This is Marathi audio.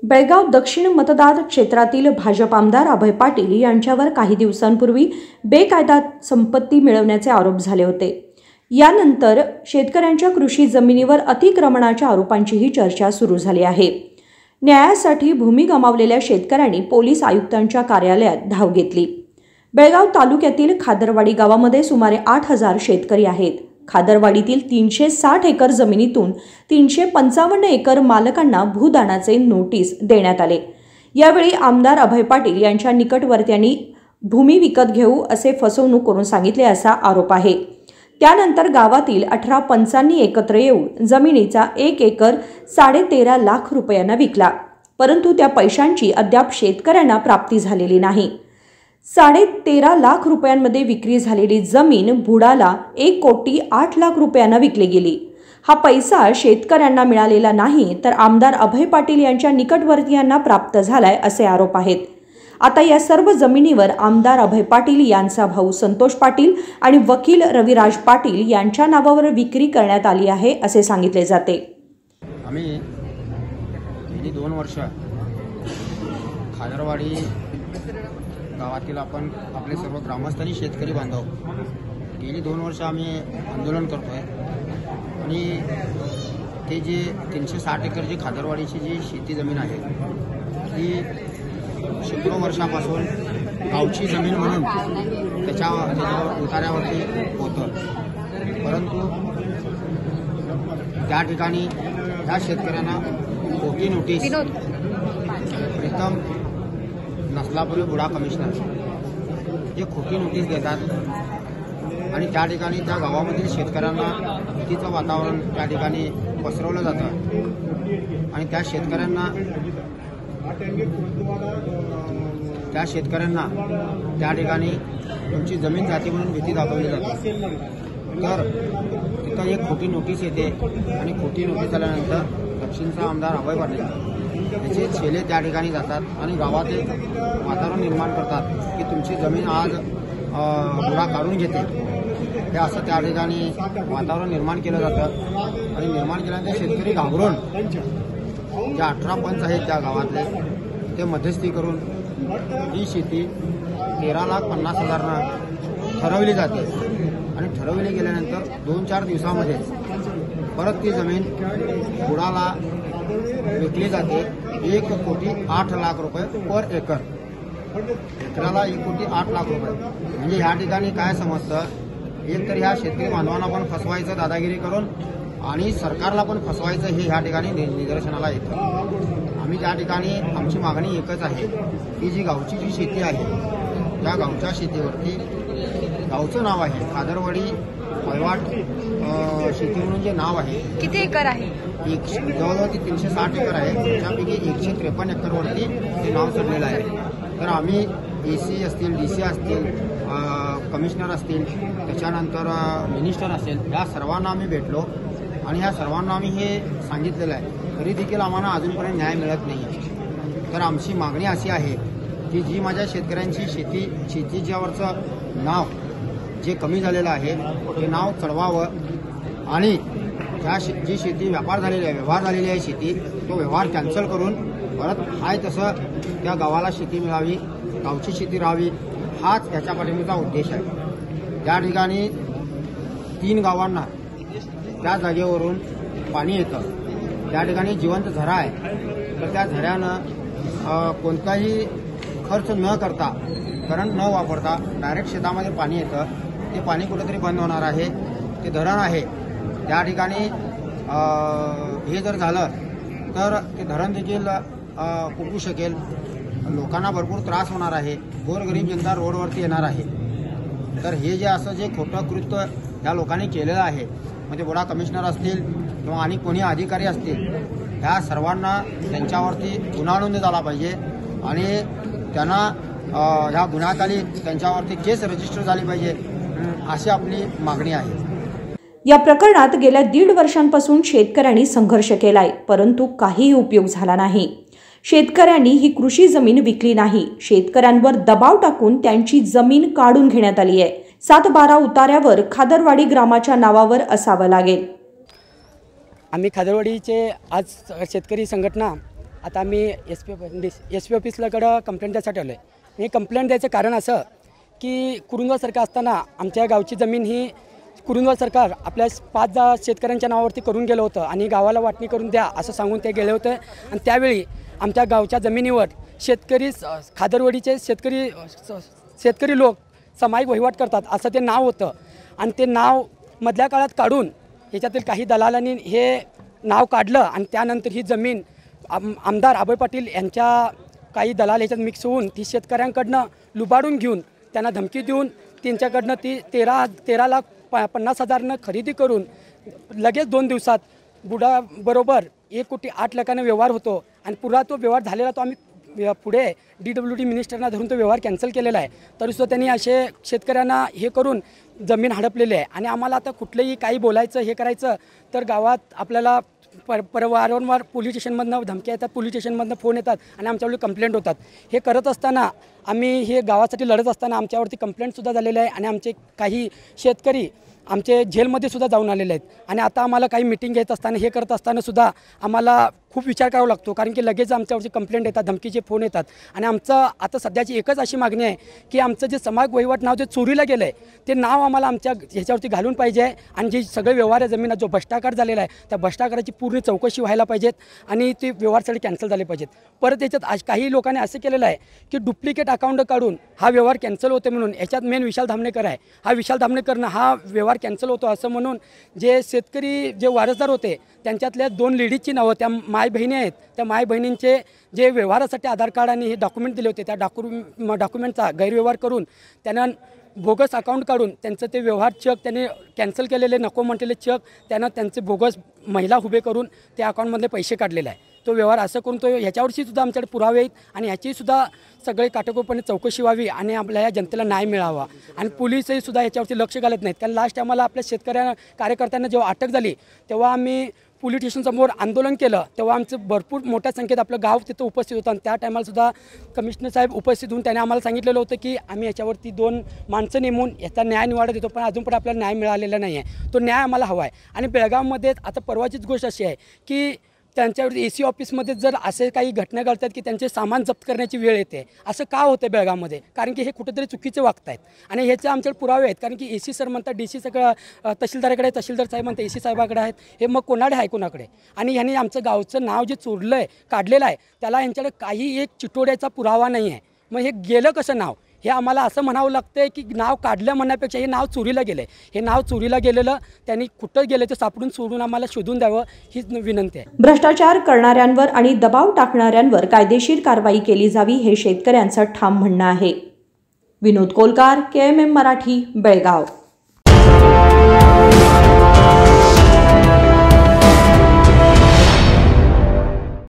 बेळगाव दक्षिण मतदार क्षेत्रातील भाजप आमदार अभय पाटील यांच्यावर काही दिवसांपूर्वी बेकायदा संपत्ती मिळवण्याचे आरोप झाले होते। यानंतर शेतकऱ्यांच्या कृषी जमिनीवर अतिक्रमणाच्या आरोपांचीही चर्चा सुरू झाली आहे। न्यायासाठी भूमी गमावलेल्या शेतकऱ्यांनी पोलीस आयुक्तांच्या कार्यालयात धाव घेतली। बेळगाव तालुक्यातील खादरवाडी गावामध्ये सुमारे 8000 शेतकरी आहेत। खादरवाडीतील 360 एकर जमिनीतून 355 एकर मालकांना भूदानाचे नोटीस देण्यात आले। यावेळी आमदार अभय पाटील यांच्या निकटवर्त्यांनी भूमी विकत घेऊ असे फसवणूक करून सांगितले असा आरोप आहे। त्यानंतर गावातील 18 पंचांनी एकत्र येऊन जमिनीचा 1 एकर 13.5 लाख रुपयांना विकला, परंतु त्या पैशांची अद्याप शेतकऱ्यांना प्राप्ती झालेली नाही। 13.5 लाख रुपयांमध्ये विक्री झालेली जमीन बुडाला 1,08,00,000 रुपयांना विकली गेली। हा पैसा शेतकऱ्यांना मिळालेला नाही, तर आमदार अभय पाटील यांच्या निकटवर्तीयांना प्राप्त झालाय असे आरोप आहेत। आता या सर्व जमिनीवर आमदार अभय पाटील यांचा भाऊ संतोष पाटील आणि वकील रविराज पाटील यांच्या नावावर विक्री करण्यात आली आहे असे सांगितले जाते। आम्ही गेली 2 वर्ष खादरवाडी गावातील आपण आपले सर्व ग्रामस्थ आणि शेतकरी बांधव गेली 2 वर्ष आम्ही आंदोलन करतोय आणि ते जे 360 एकर जी खादरवाडीची जी शेती जमीन आहे ती शेकडो वर्षापासून गावची जमीन म्हणून त्याच्या उतार्यावरती होतं, परंतु त्या ठिकाणी त्या शेतकऱ्यांना खोटी नोटीस प्रीतम नसलापुरी बुडा कमिशनर हे खोटी नोटीस देतात आणि त्या ठिकाणी त्या गावामधील शेतकऱ्यांना भीतीचं वातावरण त्या ठिकाणी पसरवलं जातं आणि त्या शेतकऱ्यांना त्या ठिकाणी तुमची जमीन जाते म्हणून भीती दाखवली जाते। तर तिथं एक खोटी नोटीस येते आणि खोटी नोटीस आल्यानंतर दक्षिणचा आमदार अभय पाटील त्याचे छेले त्या ठिकाणी जातात आणि गावात एक वातावरण निर्माण करतात की तुमची जमीन आज बुडा काढून घेते, हे असं त्या ठिकाणी वातावरण निर्माण केलं जातं आणि निर्माण केल्यानंतर शेतकरी घाबरून जे 18 पंच आहेत त्या गावातले ते मध्यस्थी करून ही शेती 13,50,000 ठरवली जाते आणि ठरवली गेल्यानंतर 2-4 दिवसामध्येच परत ती जमीन बुडाला विकली जाते 1,08,00,000 रुपये पर एकर। एकराला 1,08,00,000 रुपये म्हणजे ह्या ठिकाणी काय समजतं, एक तर ह्या शेतकरी बांधवांना पण फसवायचं दादागिरी करून आणि सरकारला पण फसवायचं हे ह्या ठिकाणी निदर्शनाला येतं। आम्ही त्या ठिकाणी आमची मागणी एकच आहे की जी गावची जी शेती आहे त्या गावच्या शेतीवरती गावचं नाव आहे खादरवाडी पळवाट शेती म्हणून जे नाव आहे, किती एकर आहे? जवळजवळ 360 एकर आहे, त्यापैकी 153 एकरवरती ते नाव चढलेलं आहे। तर आम्ही AC असतील, DC असतील, कमिशनर असतील, त्याच्यानंतर मिनिस्टर असेल, या सर्वांना आम्ही भेटलो आणि ह्या सर्वांना आम्ही हे सांगितलेलं आहे, तरी देखील आम्हाला अजूनपर्यंत न्याय मिळत नाही। तर आमची मागणी अशी आहे की जी माझ्या शेतकऱ्यांची शेतीच्यावरचं नाव जे कमी झालेलं आहे ते नाव चढवावं आणि जी शेती व्यवहार झालेली आहे शेती तो व्यवहार कॅन्सल करून परत आहे तसं त्या गावाला शेती मिळावी, गावची शेती राहावी, हाच याच्या पाठीमागचा उद्देश आहे। त्या ठिकाणी 3 गावांना त्या जागेवरून पाणी येतं, त्या ठिकाणी जिवंत झरा आहे, तर त्या झऱ्यानं कोणताही खर्च न करता, करंट न वापरता डायरेक्ट शेतामध्ये पाणी येतं। ते पाणी कुठेतरी बंद होणार आहे, ते धरण आहे त्या ठिकाणी हे जर झालं तर ते धरण देखील फुटू शकेल, लोकांना भरपूर त्रास होणार आहे, गोरगरीब जनता रोडवरती येणार आहे। तर हे जे असं जे खोटं कृत्य ह्या लोकांनी केलेलं आहे, म्हणजे बुडा कमिशनर असतील किंवा आणि कोणी अधिकारी असतील, ह्या सर्वांना त्यांच्यावरती गुन्हा नोंद झाला पाहिजे आणि त्यांना ह्या गुन्ह्याखाली त्यांच्यावरती केस रजिस्टर झाली पाहिजे, अशी आपली मागणी आहे। या प्रकरणात गेल्या 1.5 वर्षांपासून शेतकऱ्यांनी संघर्ष केलाय, परंतु काहीही उपयोग झाला नाही। शेतकऱ्यांनी ही कृषी जमीन विकली नाही, शेतकऱ्यांवर दबाव टाकून त्यांची जमीन काढून घेण्यात आली आहे। 7-12 उतार्यावर खादरवाडी ग्रामाच्या नावावर असावं लागेल। आम्ही खादरवाडीचे आज शेतकरी संघटना आता आम्ही एस पी ऑफिसलाकडं कंप्लेंट द्यायसाठी आलो आहे. हे कंप्लेंट द्यायचं कारण असं की कुरुंदवाल सरकार असताना आमच्या गावची जमीन ही कुरुंदवाल सरकार आपल्या 5 शेतकऱ्यांच्या नावावरती करून गेलं होतं आणि गावाला वाटणी करून द्या असं सांगून ते गेले होते. आणि त्यावेळी आमच्या गावच्या जमिनीवर शेतकरी खादरवडीचे शेतकरी लोक सामायिक वहिवाट करतात असं ते नाव होतं. आणि ते नाव मधल्या काळात काढून याच्यातील काही दलालांनी हे नाव काढलं आणि त्यानंतर ही जमीन आमदार अभय पाटील यांच्या काही दलाल याच्यात मिक्स होऊन ती शेतकऱ्यांकडनं लुबाडून घेऊन त्यांना धमकी देऊन त्यांच्याकडनं ती 13,50,000 खरेदी करून लगेच 2 दिवसात बुडाबरोबर 1,08,00,000 व्यवहार होतो. आणि पुरा तो व्यवहार झालेला तो आम्ही पुढे DWD मिनिस्टरना धरून तो व्यवहार कॅन्सल केलेला आहे. तरीसुद्धा त्यांनी असे शेतकऱ्यांना हे करून जमीन हडपलेली आहे. आणि आम्हाला आता कुठलंही काही बोलायचं हे करायचं तर गावात आपल्याला वारंवार पोलीस स्टेशनमधनं धमक्या येतात, पोलीस स्टेशनमधनं फोन येतात आणि आमच्यावर कंप्लेंट होतात. हे करत असताना आम्ही हे गावासाठी लढत असताना आमच्यावरती कंप्लेंटसुद्धा झालेले आहे आणि आमचे काही शेतकरी आमचे जेलमध्ये सुद्धा जाऊन आलेले आहेत. आणि आता आम्हाला काही मीटिंग घेत असताना हे करत असताना सुद्धा आम्हाला खूप विचार करावा लागतो, कारण की लगेच आमच्यावरती कंप्लेंट येतात, धमकीचे फोन येतात. आणि आमचं आता सध्याची एकच अशी मागणी आहे की आमचं जे समाज वहिवाट नाव जे चोरीला गेलं आहे ते नाव आम्हाला आमच्या ह्याच्यावरती घालून पाहिजे आहे. आणि जे सगळे व्यवहार आहे जमिनीत जो भ्रष्टाचार झालेला आहे त्या भ्रष्टाचाराची पूर्ण चौकशी व्हायला पाहिजेत आणि ते व्यवहार सगळे कॅन्सल झाले पाहिजेत. परत याच्यात काही लोकांनी असं केलेलं आहे की डुप्लिकेट अकाउंट काढून हा व्यवहार कॅन्सल होते म्हणून. याच्यात मेन विशाल धामणेकर आहे. हा विशाल धामणेकरनं हा व्यवहार कॅन्सल होतो असं म्हणून जे शेतकरी जे वारसदार होते त्यांच्यातल्या 2 लेडीजची नावं त्या माय बहिणी आहेत. त्या माय बहिणींचे जे व्यवहारासाठी आधार कार्ड आणि हे डॉक्युमेंट दिले होते त्या डॉक्युमेंटचा गैरव्यवहार करून त्यांना बोगस अकाउंट काढून त्यांचं ते व्यवहार चेक त्यांनी कॅन्सल केलेले नको म्हटलेले चेक त्यांना त्यांचे बोगस महिला उभे करून त्या अकाउंटमधले पैसे काढलेले आहे. तो व्यवहार असं करून तो ह्याच्यावरची सुद्धा आमच्याकडे पुरावे आहेत आणि ह्याचीसुद्धा सगळे काटेकोरपणे चौकशी व्हावी आणि आपल्या या जनतेला न्याय मिळावा. आणि पोलीसही सुद्धा याच्यावरती लक्ष घालत नाहीत. कारण लास्ट आम्हाला आपल्या कार्यकर्त्यांना जेव्हा अटक झाली तेव्हा आम्ही पोलीस स्टेशनसमोर आंदोलन केलं. तेव्हा आमचं भरपूर मोठ्या संख्येत आपलं गाव तिथं उपस्थित होतं. आणि त्या टायमालासुद्धा कमिशनर साहेब उपस्थित होऊन त्याने आम्हाला सांगितलेलं होतं की आम्ही याच्यावरती 2 माणसं नेमून याचा न्याय निवाडा देतो, पण अजून पण आपल्याला न्याय मिळालेला नाही आहे. तो न्याय आम्हाला हवा आहे. आणि बेळगावमध्ये आता परवाचीच गोष्ट अशी आहे की त्यांच्यावरती AC ऑफिसमध्ये जर असे काही घटना घडतात की त्यांचे सामान जप्त करण्याची वेळ येते. असं का होतं बेळगावमध्ये? कारण की हे कुठेतरी चुकीचे वागत आहेत आणि ह्याचे आमच्याकडे पुरावे आहेत. कारण की AC सर म्हणतात DC सगळं तहसीलदाराकडे, तहसीलदार साहेब म्हणतात AC साहेबाकडे आहेत. हे मग कोणाकडे आहे कोणाकडे? आणि ह्यांनी आमचं गावचं नाव जे चोरलं आहे काढलेलं आहे त्याला यांच्याकडे काही एक चिटोड्याचा पुरावा नाही आहे. मग हे गेलं कसं नाव? हे आम्हाला असं म्हणावं लागतं की नाव काढलं म्हणण्यापेक्षा हे नाव चोरीला गेलं आहे. हे नाव चोरीला गेलेलं त्यांनी कुठं गेलं ते सापडून सोडून आम्हाला शोधून द्यावं हीच विनंती आहे. भ्रष्टाचार करणाऱ्यांवर आणि दबाव टाकणाऱ्यांवर कायदेशीर कारवाई केली जावी हे शेतकऱ्यांचं ठाम म्हणणं आहे. विनोद कोलकार, KMM मराठी, बेळगाव.